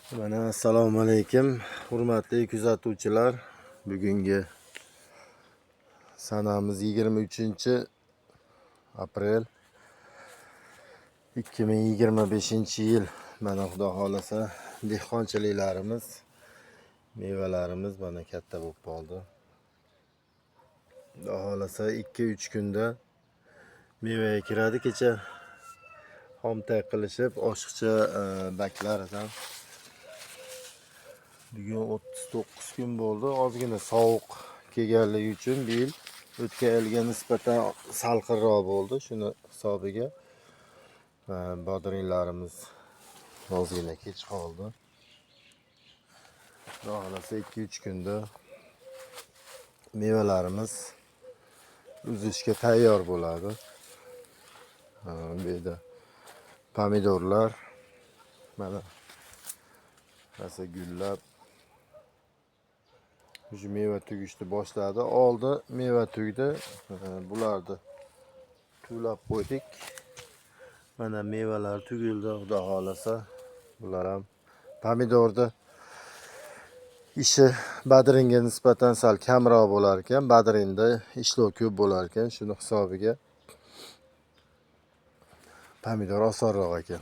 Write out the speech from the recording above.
Assalomu alaykum, hurmatli kuzatuvchilar. Bugungi sanamiz 23-aprel 2025-yil. Mana xudo xolasa dehqonchiliklarimiz, mevalarimiz mana katta bo'lib qoldi. Xudo xolasa 2-3 kunda mevaga kiradi. Kecha xomtak qilishib, oshiqcha baklaridan bugun 39 kun bo'ldi. Ozgina sovuq kelganligi uchun bu yil o'tgan yilga nisbatan salqinroq bo'ldi. Shuni hisobiga bodringlarimiz ozgina kech qoldi. Xudo xolasa 2-3 kunda mevalarimiz uzishga tayyor bo'ladi. Bu yerda pomidorlar mana rosa gullab meva tugishni boshladi. Oldi meva tugdi. Bularni tuvlab qo'ydik. Mana mevalar tugildi. Xudo xolasa bular ham pomidorda ishi badringa nisbatan sal kamroq bo'lar ekan. Badrinda ishlov ko'p bo'lar ekan. Shuni hisobiga pomidor osonroq ekan.